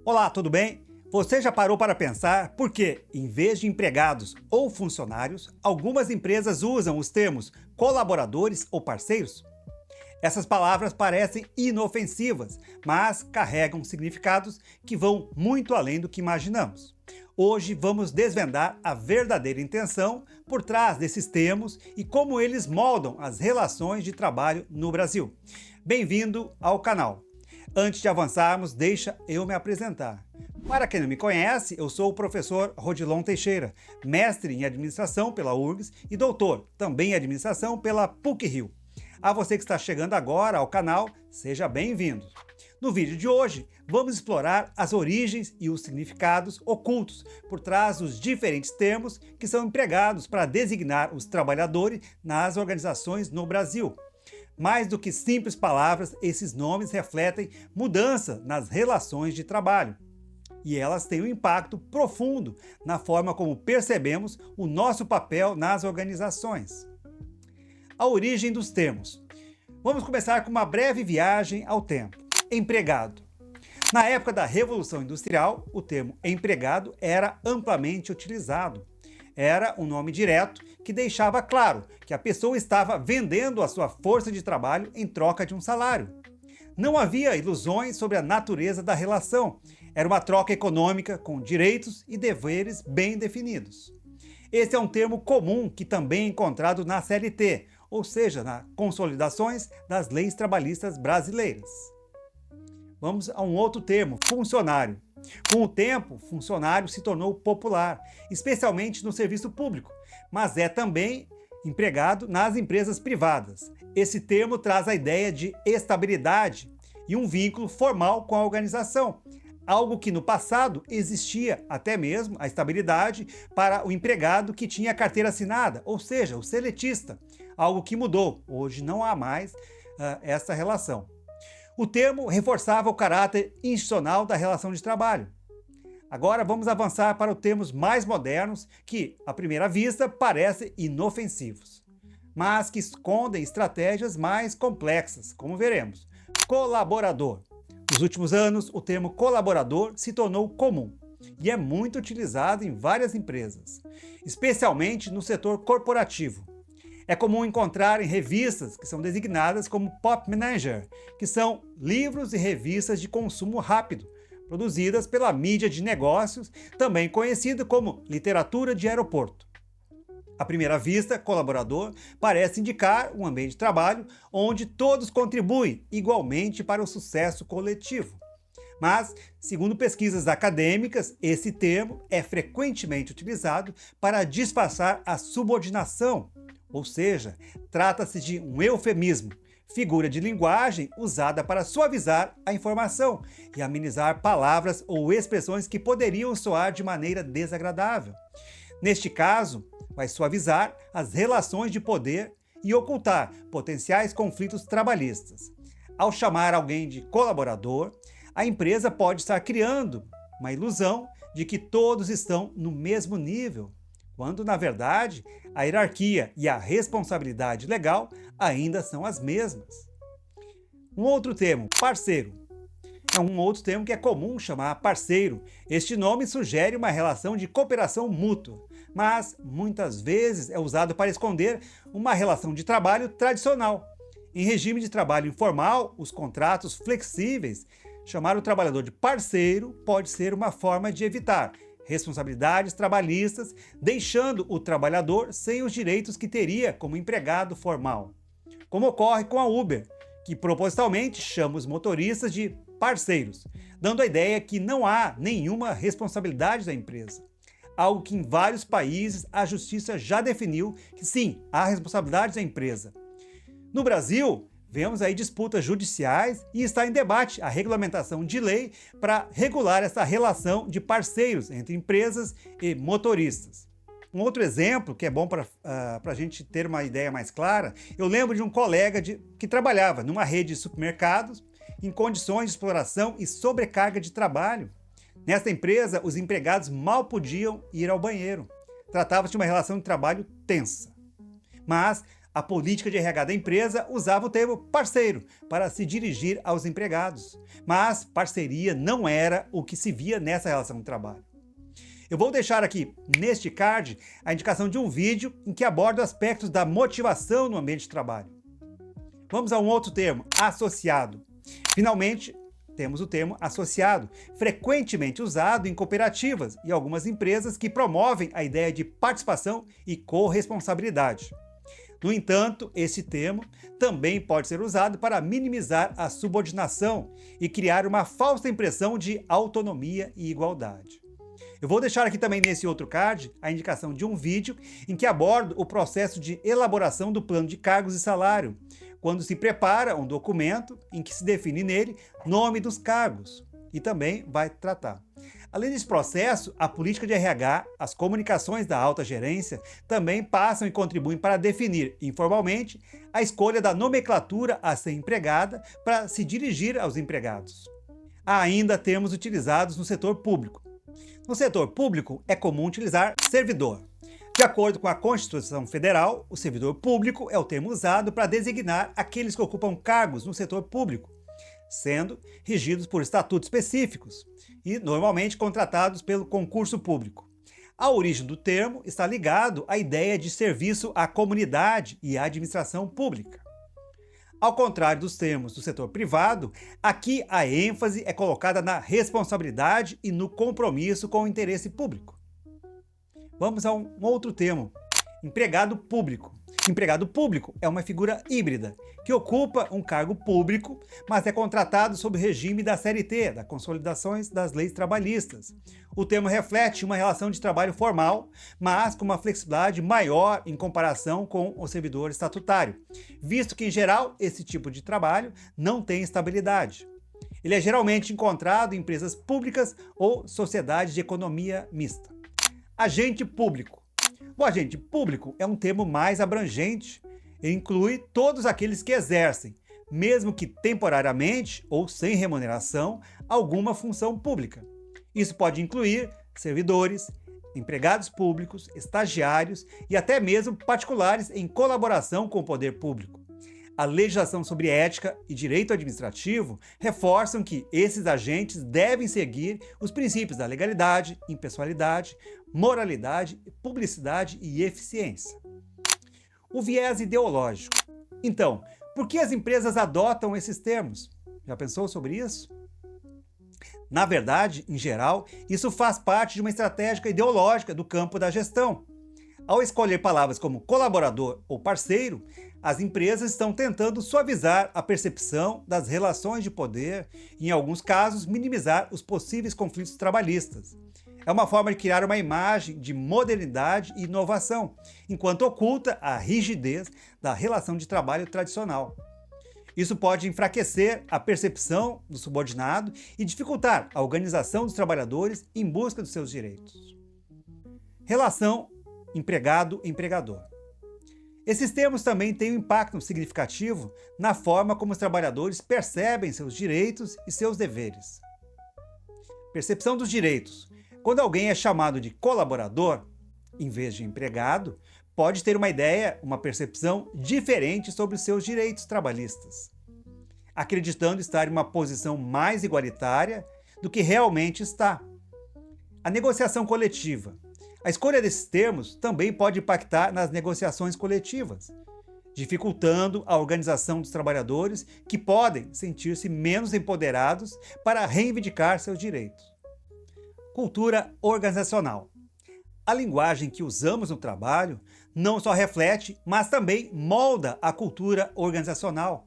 Olá, tudo bem? Você já parou para pensar por que, em vez de empregados ou funcionários, algumas empresas usam os termos colaboradores ou parceiros? Essas palavras parecem inofensivas, mas carregam significados que vão muito além do que imaginamos. Hoje vamos desvendar a verdadeira intenção por trás desses termos e como eles moldam as relações de trabalho no Brasil. Bem-vindo ao canal! Antes de avançarmos, deixa eu me apresentar. Para quem não me conhece, eu sou o professor Rodilon Teixeira, mestre em administração pela URGS e doutor também em administração pela PUC-Rio. A você que está chegando agora ao canal, seja bem-vindo. No vídeo de hoje, vamos explorar as origens e os significados ocultos por trás dos diferentes termos que são empregados para designar os trabalhadores nas organizações no Brasil. Mais do que simples palavras, esses nomes refletem mudança nas relações de trabalho. E elas têm um impacto profundo na forma como percebemos o nosso papel nas organizações. A origem dos termos. Vamos começar com uma breve viagem ao tempo. Empregado. Na época da Revolução Industrial, o termo empregado era amplamente utilizado. Era um nome direto que deixava claro que a pessoa estava vendendo a sua força de trabalho em troca de um salário. Não havia ilusões sobre a natureza da relação. Era uma troca econômica com direitos e deveres bem definidos. Esse é um termo comum que também é encontrado na CLT, ou seja, nas consolidações das leis trabalhistas brasileiras. Vamos a um outro termo, funcionário. Com o tempo, funcionário se tornou popular, especialmente no serviço público, mas é também empregado nas empresas privadas. Esse termo traz a ideia de estabilidade e um vínculo formal com a organização, algo que no passado existia até mesmo a estabilidade para o empregado que tinha carteira assinada, ou seja, o seletista, algo que mudou. Hoje não há mais essa relação. O termo reforçava o caráter institucional da relação de trabalho. Agora vamos avançar para os termos mais modernos que, à primeira vista, parecem inofensivos, mas que escondem estratégias mais complexas, como veremos. Colaborador. Nos últimos anos, o termo colaborador se tornou comum e é muito utilizado em várias empresas, especialmente no setor corporativo. É comum encontrar em revistas que são designadas como Pop Manager, que são livros e revistas de consumo rápido, produzidas pela mídia de negócios, também conhecida como literatura de aeroporto. À primeira vista, colaborador parece indicar um ambiente de trabalho onde todos contribuem igualmente para o sucesso coletivo. Mas, segundo pesquisas acadêmicas, esse termo é frequentemente utilizado para disfarçar a subordinação, ou seja, trata-se de um eufemismo, figura de linguagem usada para suavizar a informação e amenizar palavras ou expressões que poderiam soar de maneira desagradável. Neste caso, vai suavizar as relações de poder e ocultar potenciais conflitos trabalhistas. Ao chamar alguém de colaborador, a empresa pode estar criando uma ilusão de que todos estão no mesmo nível, quando, na verdade, a hierarquia e a responsabilidade legal ainda são as mesmas. Um outro termo, parceiro. É um outro termo que é comum chamar parceiro. Este nome sugere uma relação de cooperação mútua, mas muitas vezes é usado para esconder uma relação de trabalho tradicional. Em regime de trabalho informal, os contratos flexíveis, chamar o trabalhador de parceiro pode ser uma forma de evitar responsabilidades trabalhistas, deixando o trabalhador sem os direitos que teria como empregado formal. Como ocorre com a Uber, que propositalmente chama os motoristas de parceiros, dando a ideia que não há nenhuma responsabilidade da empresa. Algo que em vários países a justiça já definiu que sim, há responsabilidade da empresa. No Brasil, vemos aí disputas judiciais e está em debate a regulamentação de lei para regular essa relação de parceiros entre empresas e motoristas. Um outro exemplo, que é bom para a gente ter uma ideia mais clara, eu lembro de um colega que trabalhava numa rede de supermercados em condições de exploração e sobrecarga de trabalho. Nessa empresa, os empregados mal podiam ir ao banheiro. Tratava-se de uma relação de trabalho tensa. Mas A política de RH da empresa usava o termo parceiro para se dirigir aos empregados, mas parceria não era o que se via nessa relação de trabalho. Eu vou deixar aqui, neste card, a indicação de um vídeo em que aborda aspectos da motivação no ambiente de trabalho. Vamos a um outro termo, associado. Finalmente, temos o termo associado, frequentemente usado em cooperativas e algumas empresas que promovem a ideia de participação e corresponsabilidade. No entanto, esse termo também pode ser usado para minimizar a subordinação e criar uma falsa impressão de autonomia e igualdade. Eu vou deixar aqui também nesse outro card a indicação de um vídeo em que abordo o processo de elaboração do plano de cargos e salário, quando se prepara um documento em que se define nele nome dos cargos e também vai tratar. Além desse processo, a política de RH, as comunicações da alta gerência também passam e contribuem para definir informalmente a escolha da nomenclatura a ser empregada para se dirigir aos empregados. Há ainda termos utilizados no setor público. No setor público, é comum utilizar servidor. De acordo com a Constituição Federal, o servidor público é o termo usado para designar aqueles que ocupam cargos no setor público, sendo regidos por estatutos específicos e normalmente contratados pelo concurso público. A origem do termo está ligado à ideia de serviço à comunidade e à administração pública. Ao contrário dos termos do setor privado, aqui a ênfase é colocada na responsabilidade e no compromisso com o interesse público. Vamos a um outro termo, empregado público. Empregado público é uma figura híbrida, que ocupa um cargo público, mas é contratado sob o regime da CLT, das Consolidações das Leis Trabalhistas. O termo reflete uma relação de trabalho formal, mas com uma flexibilidade maior em comparação com o servidor estatutário, visto que, em geral, esse tipo de trabalho não tem estabilidade. Ele é geralmente encontrado em empresas públicas ou sociedades de economia mista. Agente público. O agente público é um termo mais abrangente e inclui todos aqueles que exercem, mesmo que temporariamente ou sem remuneração, alguma função pública. Isso pode incluir servidores, empregados públicos, estagiários e até mesmo particulares em colaboração com o poder público. A legislação sobre ética e direito administrativo reforçam que esses agentes devem seguir os princípios da legalidade, impessoalidade, moralidade, publicidade e eficiência. O viés ideológico. Então, por que as empresas adotam esses termos? Já pensou sobre isso? Na verdade, em geral, isso faz parte de uma estratégia ideológica do campo da gestão. Ao escolher palavras como colaborador ou parceiro, as empresas estão tentando suavizar a percepção das relações de poder e, em alguns casos, minimizar os possíveis conflitos trabalhistas. É uma forma de criar uma imagem de modernidade e inovação, enquanto oculta a rigidez da relação de trabalho tradicional. Isso pode enfraquecer a percepção do subordinado e dificultar a organização dos trabalhadores em busca dos seus direitos. Relação empregado-empregador. Esses termos também têm um impacto significativo na forma como os trabalhadores percebem seus direitos e seus deveres. Percepção dos direitos. Quando alguém é chamado de colaborador, em vez de empregado, pode ter uma ideia, uma percepção diferente sobre os seus direitos trabalhistas, acreditando estar em uma posição mais igualitária do que realmente está. A negociação coletiva. A escolha desses termos também pode impactar nas negociações coletivas, dificultando a organização dos trabalhadores que podem sentir-se menos empoderados para reivindicar seus direitos. Cultura organizacional. A linguagem que usamos no trabalho não só reflete, mas também molda a cultura organizacional.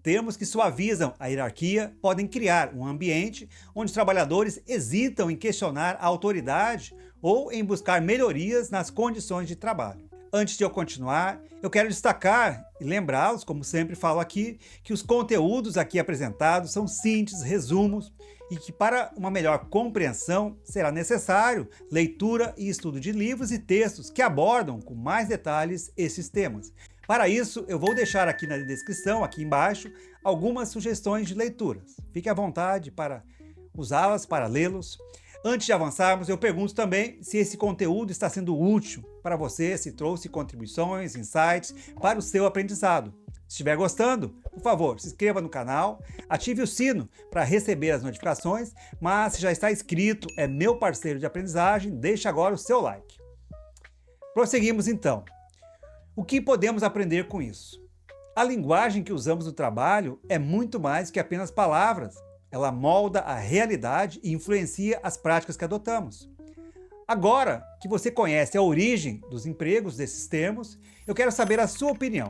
Termos que suavizam a hierarquia podem criar um ambiente onde os trabalhadores hesitam em questionar a autoridade ou em buscar melhorias nas condições de trabalho. Antes de eu continuar, eu quero destacar e lembrá-los, como sempre falo aqui, que os conteúdos aqui apresentados são sínteses, resumos, e que para uma melhor compreensão será necessário leitura e estudo de livros e textos que abordam com mais detalhes esses temas. Para isso, eu vou deixar aqui na descrição, aqui embaixo, algumas sugestões de leituras. Fique à vontade para usá-las, para lê-los. Antes de avançarmos, eu pergunto também se esse conteúdo está sendo útil para você, se trouxe contribuições, insights para o seu aprendizado. Se estiver gostando, por favor, se inscreva no canal, ative o sino para receber as notificações, mas se já está inscrito, é meu parceiro de aprendizagem, deixe agora o seu like. Prosseguimos então. O que podemos aprender com isso? A linguagem que usamos no trabalho é muito mais que apenas palavras. Ela molda a realidade e influencia as práticas que adotamos. Agora que você conhece a origem dos empregos desses termos, eu quero saber a sua opinião.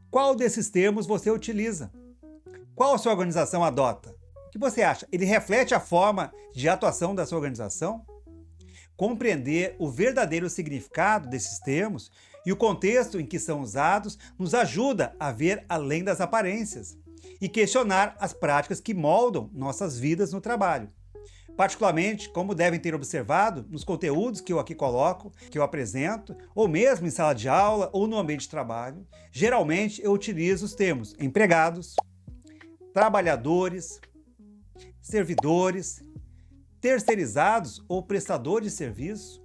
Qual desses termos você utiliza? Qual a sua organização adota? O que você acha? Ele reflete a forma de atuação da sua organização? Compreender o verdadeiro significado desses termos e o contexto em que são usados nos ajuda a ver além das aparências e questionar as práticas que moldam nossas vidas no trabalho. Particularmente, como devem ter observado nos conteúdos que eu aqui coloco, que eu apresento, ou mesmo em sala de aula ou no ambiente de trabalho, geralmente eu utilizo os termos empregados, trabalhadores, servidores, terceirizados ou prestadores de serviço,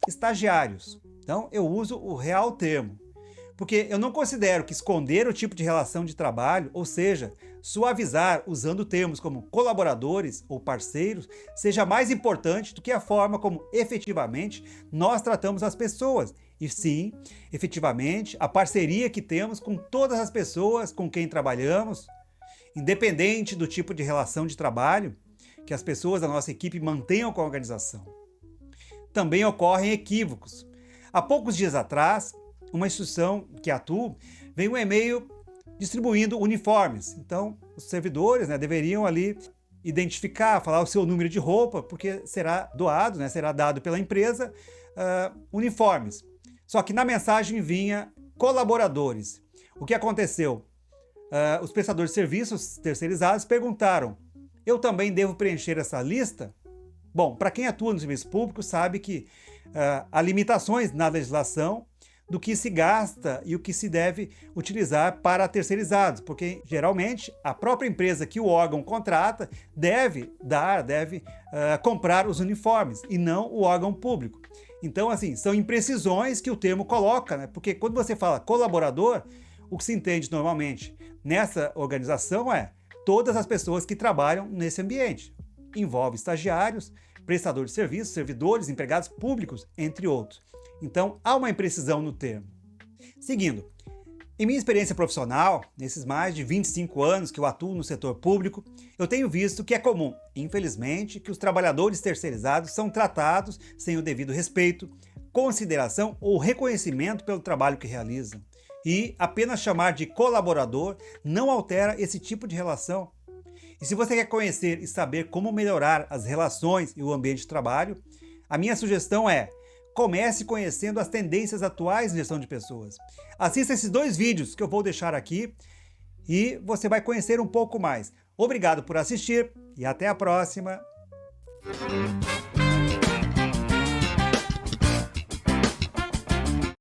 estagiários. Então, eu uso o real termo, porque eu não considero que esconder o tipo de relação de trabalho, ou seja, suavizar usando termos como colaboradores ou parceiros, seja mais importante do que a forma como efetivamente nós tratamos as pessoas. E sim, efetivamente, a parceria que temos com todas as pessoas com quem trabalhamos, independente do tipo de relação de trabalho que as pessoas da nossa equipe mantenham com a organização. Também ocorrem equívocos. Há poucos dias atrás, uma instituição que atuo, veio um e-mail distribuindo uniformes. Então, os servidores deveriam ali identificar, falar o seu número de roupa, porque será doado, será dado pela empresa uniformes. Só que na mensagem vinha colaboradores. O que aconteceu? Os prestadores de serviços terceirizados perguntaram: eu também devo preencher essa lista? Bom, para quem atua no serviço público sabe que há limitações na legislação do que se gasta e o que se deve utilizar para terceirizados, porque geralmente a própria empresa que o órgão contrata deve comprar os uniformes e não o órgão público. Então, assim, são imprecisões que o termo coloca, porque quando você fala colaborador, o que se entende normalmente nessa organização é todas as pessoas que trabalham nesse ambiente. Envolve estagiários, prestadores de serviços, servidores, empregados públicos, entre outros. Então, há uma imprecisão no termo. Seguindo, em minha experiência profissional, nesses mais de 25 anos que eu atuo no setor público, eu tenho visto que é comum, infelizmente, que os trabalhadores terceirizados são tratados sem o devido respeito, consideração ou reconhecimento pelo trabalho que realizam. E apenas chamar de colaborador não altera esse tipo de relação. E se você quer conhecer e saber como melhorar as relações e o ambiente de trabalho, a minha sugestão é: comece conhecendo as tendências atuais em gestão de pessoas. Assista esses 2 vídeos que eu vou deixar aqui e você vai conhecer um pouco mais. Obrigado por assistir e até a próxima!